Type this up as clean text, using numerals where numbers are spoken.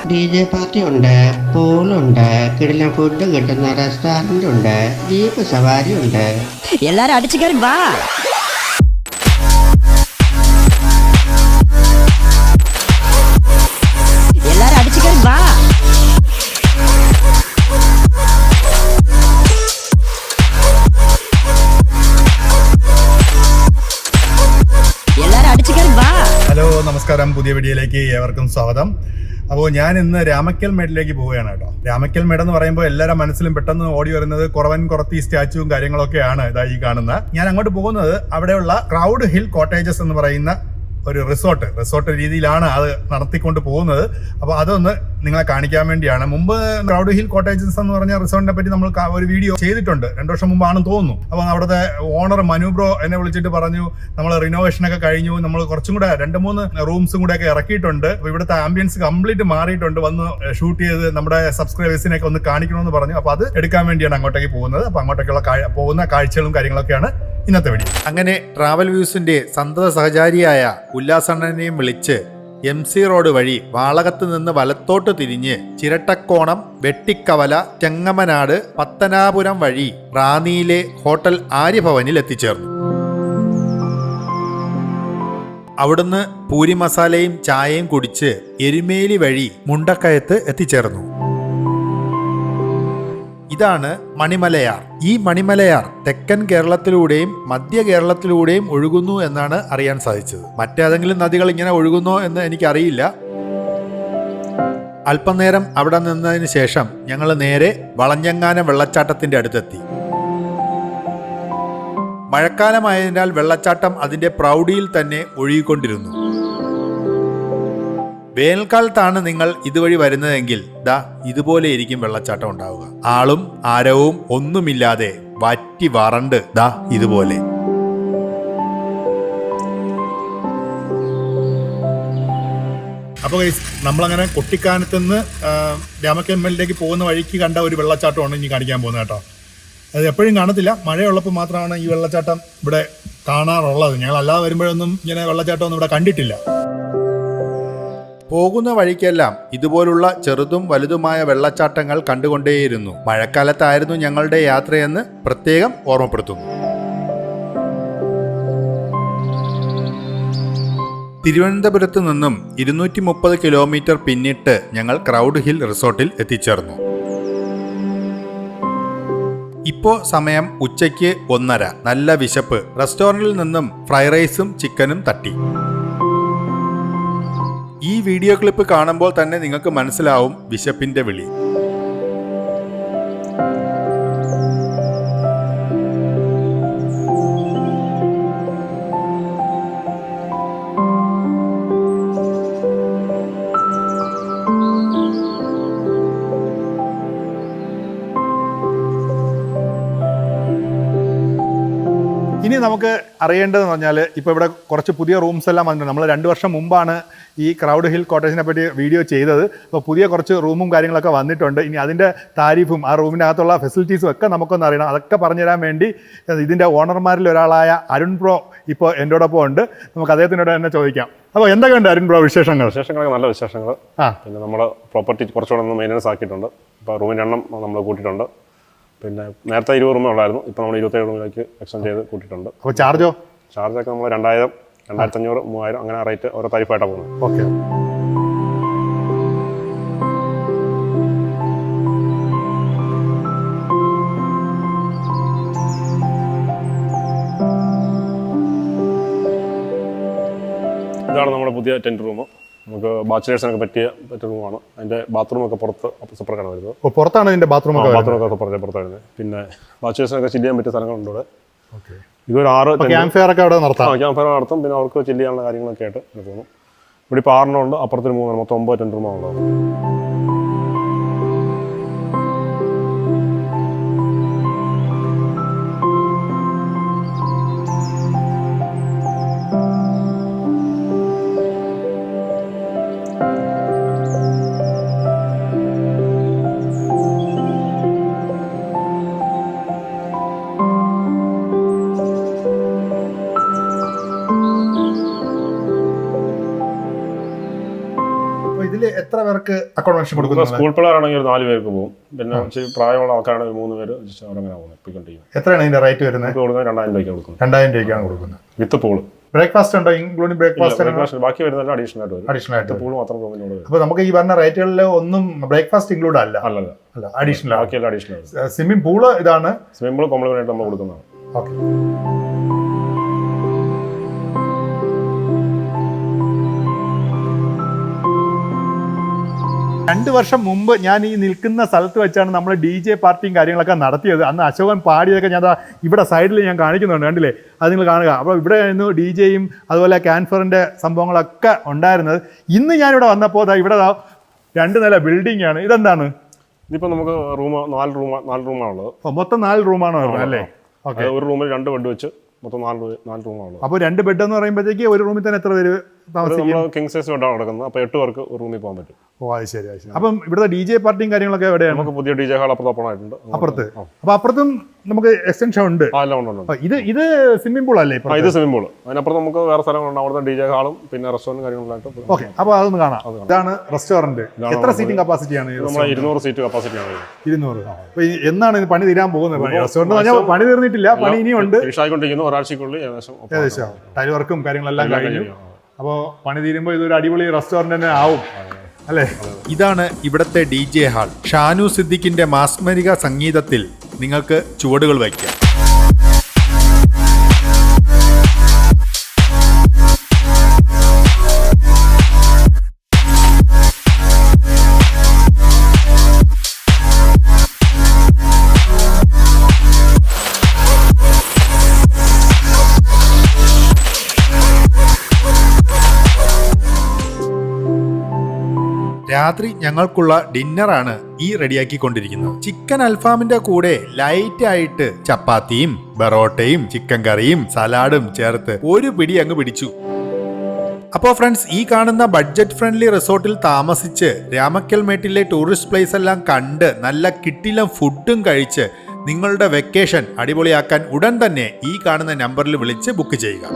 DJ party ഉണ്ട്, പൂളുണ്ട്, കിടിലൻ food കിട്ടുന്ന റെസ്റ്റോറന്റ് ഉണ്ട്, ജീപ്പ് സവാരി ഉണ്ട്. എല്ലാരും അടിച്ചു കയറി വാ. എല്ലാരും അടിച്ചു കയറി വാ. എല്ലാരും അടിച്ചു കയറി വാ. ഹലോ, നമസ്കാരം. പുതിയ വീഡിയോയിലേക്ക് ഏവർക്കും സ്വാഗതം. അപ്പോൾ ഞാൻ ഇന്ന് രാമക്കൽ മേടിലേക്ക് പോവുകയാണ് കേട്ടോ. രാമക്കൽ മേട് എന്ന് പറയുമ്പോൾ എല്ലാവരുടെ മനസ്സിലും പെട്ടെന്ന് ഓടി വരുന്നത് കുറവൻ കുറത്തി സ്റ്റാച്ചുവും കാര്യങ്ങളൊക്കെയാണ് ഇതായി കാണുന്നത്. ഞാൻ അങ്ങോട്ട് പോകുന്നത് അവിടെയുള്ള ക്രൗഡ് ഹിൽ കോട്ടേജസ് എന്ന് പറയുന്ന ഒരു റിസോർട്ട് രീതിയിലാണ് അത് നടത്തിക്കൊണ്ട് പോകുന്നത്. അപ്പോൾ അതൊന്ന് നിങ്ങളെ കാണിക്കാൻ വേണ്ടിയാണ്. മുമ്പ് ക്രൗഡ് ഹിൽ കോട്ടേജസ് എന്ന് പറഞ്ഞ റിസോർട്ടിനെ പറ്റി നമ്മൾ ഒരു വീഡിയോ ചെയ്തിട്ടുണ്ട്, 2 വർഷം മുമ്പാണെന്ന് തോന്നുന്നു. അപ്പോൾ അവിടുത്തെ ഓണർ മനു ബ്രോ എന്നെ വിളിച്ചിട്ട് പറഞ്ഞു, നമ്മൾ റിനോവേഷൻ ഒക്കെ കഴിഞ്ഞു, നമ്മൾ കുറച്ചും കൂടെ 2-3 റൂംസും കൂടെ ഒക്കെ ഇറക്കിയിട്ടുണ്ട്, അപ്പോൾ ഇവിടുത്തെ ആംബിയൻസ് കംപ്ലീറ്റ് മാറിയിട്ടുണ്ട്, വന്ന് ഷൂട്ട് ചെയ്ത് നമ്മുടെ സബ്സ്ക്രൈബേഴ്സിനെയൊക്കെ ഒന്ന് കാണിക്കണമെന്ന് പറഞ്ഞു. അപ്പോൾ അത് എടുക്കാൻ വേണ്ടിയാണ് അങ്ങോട്ടേക്ക് പോകുന്നത്. അപ്പോൾ അങ്ങോട്ടേക്കുള്ള പോകുന്ന കാഴ്ചകളും കാര്യങ്ങളൊക്കെയാണ് ഇന്നത്തെ വീഡിയോ. അങ്ങനെ ട്രാവൽ വ്യൂസിന്റെ സന്തത സഹചാരിയായ ഉല്ലാസണ്ണനെയും വിളിച്ച് MC റോഡ് വഴി വാളകത്ത് നിന്ന് വലത്തോട്ട് തിരിഞ്ഞ് ചിരട്ടക്കോണം, വെട്ടിക്കവല, ചെങ്ങമനാട്, പത്തനാപുരം വഴി റാന്നിയിലെ ഹോട്ടൽ ആര്യഭവനിൽ എത്തിച്ചേർന്നു. അവിടുന്ന് പൂരി മസാലയും ചായയും കുടിച്ച് എരുമേലി വഴി മുണ്ടക്കയത്ത് എത്തിച്ചേർന്നു. ഇതാണ് മണിമലയാർ. ഈ മണിമലയാർ തെക്കൻ കേരളത്തിലൂടെയും മധ്യ കേരളത്തിലൂടെയും ഒഴുകുന്നു എന്നാണ് അറിയാൻ സാധിച്ചത്. മറ്റേതെങ്കിലും നദികൾ ഇങ്ങനെ ഒഴുകുന്നോ എന്ന് എനിക്കറിയില്ല. അല്പനേരം അവിടെ നിന്നതിന് ശേഷം ഞങ്ങൾ നേരെ വളഞ്ഞങ്ങാനം വെള്ളച്ചാട്ടത്തിന്റെ അടുത്തെത്തി. മഴക്കാലമായതിനാൽ വെള്ളച്ചാട്ടം അതിന്റെ പ്രൗഢിയിൽ തന്നെ ഒഴുകിക്കൊണ്ടിരുന്നു. വേനൽക്കാലത്താണ് നിങ്ങൾ ഇതുവഴി വരുന്നതെങ്കിൽ ദാ ഇതുപോലെ ഇരിക്കും വെള്ളച്ചാട്ടം ഉണ്ടാവുക. ആളും ആരവും ഒന്നുമില്ലാതെ വറ്റി വരണ്ട് ദാ ഇതുപോലെ. അപ്പോൾ നമ്മളങ്ങനെ കൊട്ടിക്കാനത്തുനിന്ന് രാമക്കൽമേലിലേക്ക് പോകുന്ന വഴിക്ക് കണ്ട ഒരു വെള്ളച്ചാട്ടമാണ് ഇനി കാണിക്കാൻ പോകുന്നത് കേട്ടോ. അത് എപ്പോഴും കാണത്തില്ല, മഴയുള്ളപ്പോൾ മാത്രമാണ് ഈ വെള്ളച്ചാട്ടം ഇവിടെ കാണാറുള്ളത്. ഞങ്ങൾ അല്ലാതെ വരുമ്പോഴൊന്നും ഇങ്ങനെ വെള്ളച്ചാട്ടമൊന്നും ഇവിടെ കണ്ടിട്ടില്ല. പോകുന്ന വഴിക്കെല്ലാം ഇതുപോലുള്ള ചെറുതും വലുതുമായ വെള്ളച്ചാട്ടങ്ങൾ കണ്ടുകൊണ്ടേയിരുന്നു. മഴക്കാലത്തായിരുന്നു ഞങ്ങളുടെ യാത്രയെന്ന് പ്രത്യേകം ഓർമ്മപ്പെടുത്തുന്നു. തിരുവനന്തപുരത്ത് നിന്നും 230 കിലോമീറ്റർ പിന്നിട്ട് ഞങ്ങൾ ക്രൗഡ് ഹിൽ റിസോർട്ടിൽ എത്തിച്ചേർന്നു. ഇപ്പോൾ സമയം ഉച്ചയ്ക്ക് 1:30. നല്ല വിശപ്പ്. റെസ്റ്റോറൻറ്റിൽ നിന്നും ഫ്രൈഡ് റൈസും ചിക്കനും തട്ടി. ഈ വീഡിയോ ക്ലിപ്പ് കാണുമ്പോൾ തന്നെ നിങ്ങൾക്ക് മനസ്സിലാവും വിശപ്പിന്റെ വിളി. ഇനി നമുക്ക് അറിയേണ്ടതെന്ന് പറഞ്ഞാൽ, ഇപ്പോൾ ഇവിടെ കുറച്ച് പുതിയ റൂംസ് എല്ലാം വന്നിട്ടുണ്ട്. നമ്മൾ 2 വർഷം മുമ്പാണ് ഈ ക്രൗഡ് ഹിൽ കോട്ടേജിനെ പറ്റി വീഡിയോ ചെയ്തത്. അപ്പോൾ പുതിയ കുറച്ച് റൂമും കാര്യങ്ങളൊക്കെ വന്നിട്ടുണ്ട്. ഇനി അതിൻ്റെ താരിഫും ആ റൂമിനകത്തുള്ള ഫെസിലിറ്റീസും ഒക്കെ നമുക്കൊന്ന് അറിയണം. അതൊക്കെ പറഞ്ഞുതരാൻ വേണ്ടി ഇതിൻ്റെ ഓണർമാരിൽ ഒരാളായ അരുൺ ബ്രോ ഇപ്പോൾ എന്നോടൊപ്പം ഉണ്ട്. നമുക്ക് അദ്ദേഹത്തിനോട് തന്നെ ചോദിക്കാം. അപ്പോൾ എന്തൊക്കെയുണ്ട് അരുൺ ബ്രോ വിശേഷങ്ങളൊക്കെ? നല്ല വിശേഷങ്ങൾ. പിന്നെ നമ്മുടെ പ്രോപ്പർട്ടി കുറച്ചുകൂടെ ഒന്ന് മെയിൻ്റനൻസ് ആക്കിയിട്ടുണ്ട്. ഇപ്പോൾ റൂമിൻ്റെ എണ്ണം നമ്മൾ കൂട്ടിയിട്ടുണ്ട്. പിന്നെ നേരത്തെ 20 റൂമേ ഉള്ളായിരുന്നു, ഇപ്പോൾ നമ്മൾ 27 റൂമിലേക്ക് എക്സ്റ്റെൻഡ് ചെയ്ത് കൂട്ടിയിട്ടുണ്ട്. അപ്പോൾ ചാർജൊക്കെ നമ്മൾ 2000, 2500, 3000 അങ്ങനെ റേറ്റ് ഓരോ താരിഫായിട്ടാണ് പോകുന്നത്. ഓക്കെ. ഇതാണ് നമ്മുടെ പുതിയ ടെൻറ്റ് റൂം. നമുക്ക് ബാച്ചിലേഴ്സിനൊക്കെ പറ്റിയ റൂമാണ്. അതിൻ്റെ ബാത്റൂമൊക്കെ പുറത്ത് സെപ്പറേറ്റാണ് വരുന്നത്. പുറത്താണ് ഇതിൻ്റെ ബാത്റൂമൊക്കെ പുറത്ത് വരുന്നത്. പിന്നെ ബാച്ചിലേഴ്സിനൊക്കെ ചില്ല് ചെയ്യാൻ പറ്റിയ സ്ഥലങ്ങളുണ്ട് ഇവിടെ. ഇതൊരു 6 ക്യാമ്പ് ഫയർ ഒക്കെ അവിടെ നടത്തും. പിന്നെ അവർക്ക് ചില്ല് ചെയ്യാനുള്ള കാര്യങ്ങളൊക്കെ ആയിട്ട് പോകുന്നു. ഇവിടെ ഇപ്പോൾ 6 ഉണ്ട്, അപ്പുറത്തിന് 3, മൊത്തം 9 ടെൻറ്റ് റൂമാണുള്ളത്. എത്ര പേർക്ക് ഇവർക്ക് അക്കോമഡേഷൻ കൊടുക്കുന്നത്? സ്കൂൾ പിള്ളേരാണെങ്കിൽ ഒരു 4 പേർക്ക് പോകും. പിന്നെ പ്രായമുള്ള ആൾക്കാരാണെങ്കിൽ 3 പേര് അവരങ്ങനെ പോകുന്നത് പിക്കൊണ്ടിരിക്കും. എത്രയാണ് ഇതിന്റെ റേറ്റ് വരുന്നത്? കൊടുക്കുന്നത് 2000 രൂപയ്ക്ക് കൊടുക്കുന്നത്. 2000 രൂപയ്ക്കാണ് കൊടുക്കുന്നത് വിത്ത് പൂള്. ബ്രേക്ക്ഫാസ്റ്റ് ഉണ്ടോ? ഇൻക്ലൂഡിംഗ് ബ്രേക്ക്ഫാസ്റ്റ് ബാക്കി വരുന്നതെല്ലാം അഡീഷണൽ ആയിട്ട് വരും. അഡീഷണൽ ആയിട്ട് പൂള് മാത്രം റൂമിനോട് വരും. അപ്പൊ നമുക്ക് ഈ പറഞ്ഞ റേറ്റുകളിൽ ഒന്നും ബ്രേക്ക്ഫാസ്റ്റ് ഇൻക്ലൂഡ് അല്ല, അല്ല അഡീഷണൽ. ബാക്കിയെല്ലാം അഡീഷണൽ. സ്വിമ്മിംഗ് പൂള് ഇതാണ്. സ്വിമ്മിംഗ് പൂൾ കോംപ്ലിമെന്റ് ആയിട്ട് നമ്മൾ കൊടുക്കുന്നതാണ്. ഓക്കെ. രണ്ട് വർഷം മുമ്പ് ഞാൻ ഈ നിൽക്കുന്ന സ്ഥലത്ത് വെച്ചാണ് നമ്മൾ DJ പാർട്ടിയും കാര്യങ്ങളൊക്കെ നടത്തിയത്. അന്ന് അശോകൻ പാടിയതൊക്കെ ഞാൻ ഇവിടെ സൈഡിൽ ഞാൻ കാണിക്കുന്നുണ്ട്, കണ്ടില്ലേ? അത് നിങ്ങൾ കാണുക. അപ്പോൾ ഇവിടെ ആയിരുന്നു DJയും അതുപോലെ ക്യാൻഫറിൻ്റെ സംഭവങ്ങളൊക്കെ ഉണ്ടായിരുന്നത്. ഇന്ന് ഞാനിവിടെ വന്നപ്പോൾ ഇവിടെ 2 നില ബിൽഡിംഗ് ആണ്. ഇതെന്താണ്? ഇതിപ്പോൾ നമുക്ക് റൂം 4 റൂമാണുള്ളത്. മൊത്തം 4 റൂമാണ് വരുന്നത് അല്ലേ? ഓക്കെ. ഒരു റൂമിൽ 2 ബെഡ് വെച്ച് മൊത്തം 4 റൂമാണുള്ളത്. അപ്പോൾ 2 ബെഡ് എന്ന് പറയുമ്പോഴത്തേക്ക് ഒരു റൂമിൽ തന്നെ എത്ര പേര് താമസിക്കും? കിങ് സൈസ് ബെഡാണ് നടക്കുന്നത്. അപ്പോൾ 8 പേർക്ക് ഒരു റൂമിൽ പോകാൻ പറ്റും. ഓ, അത് ശരി. അപ്പം ഇവിടുത്തെ DJ പാർട്ടിയും കാര്യങ്ങളൊക്കെ എവിടെയാണ്? നമുക്ക് പുതിയ DJ ഹാൾ അപ്പുറത്ത്. അപ്പുറത്ത്. അപ്പോൾ അപ്പുറത്തും നമുക്ക് എക്സ്റ്റൻഷൻ ഉണ്ട്. എല്ലാം ഉണ്ട്. ഇത് സ്വിമ്മിംഗ് പൂൾ അല്ലേ? ഇത് സ്വിമ്മിംഗ് പൂൾ. അതിനപ്പുറത്ത് നമുക്ക് വേറെ സ്ഥലങ്ങളുണ്ട്. അവിടുത്തെ DJ ഹാളും പിന്നെ റെസ്റ്റോറൻറ്റും കാര്യങ്ങളായിട്ട്. ഓക്കെ. അപ്പോൾ അതൊന്ന് കാണാം. ഇതാണ് റെസ്റ്റോറന്റ്. എത്ര സീറ്റിംഗ് കപ്പാസിറ്റിയാണ്? നമ്മൾ 200 സീറ്റ് കപ്പാസിറ്റിയാണ്. 200. അപ്പോൾ എന്നാണ് ഇത് പണി തീരാൻ പോകുന്നത്? റെസ്റ്റോറന്റ് പറഞ്ഞാൽ പണി തീർന്നിട്ടില്ല, പണി ഇനിയുണ്ട്. ഫിനിഷായിക്കൊണ്ടിരിക്കുന്നു. ഒരാഴ്ചക്കുള്ളിൽ ഏകദേശം ടൈൽ വർക്കും കാര്യങ്ങളെല്ലാം കഴിഞ്ഞു. അപ്പോൾ പണി തീരുമ്പോൾ ഇതൊരു അടിപൊളി റെസ്റ്റോറന്റ് തന്നെ ആവും അല്ലേ? ഇതാണ് ഇവിടുത്തെ DJ ഹാൾ. ഷാനു സിദ്ദിഖിന്റെ മാസ്മരിക സംഗീതത്തിൽ നിങ്ങൾക്ക് ചുവടുകൾ വയ്ക്കാം. രാത്രി ഞങ്ങൾക്കുള്ള ഡിന്നറാണ് ഈ റെഡിയാക്കിക്കൊണ്ടിരിക്കുന്നത്. ചിക്കൻ അൽഫാമിന്റെ കൂടെ ലൈറ്റ് ആയിട്ട് ചപ്പാത്തിയും ബറോട്ടയും ചിക്കൻ കറിയും സലാഡും ചേർത്ത് ഒരു പിടി അങ്ങ് പിടിച്ചു. അപ്പോൾ ഫ്രണ്ട്സ്, ഈ കാണുന്ന ബഡ്ജറ്റ് ഫ്രണ്ട്ലി റിസോർട്ടിൽ താമസിച്ച് രാമക്കൽമേട്ടിലെ ടൂറിസ്റ്റ് പ്ലേസ് എല്ലാം കണ്ട് നല്ല കിട്ടിലം ഫുഡും കഴിച്ച് നിങ്ങളുടെ വെക്കേഷൻ അടിപൊളിയാക്കാൻ ഉടൻ തന്നെ ഈ കാണുന്ന നമ്പറിൽ വിളിച്ച് ബുക്ക് ചെയ്യുക.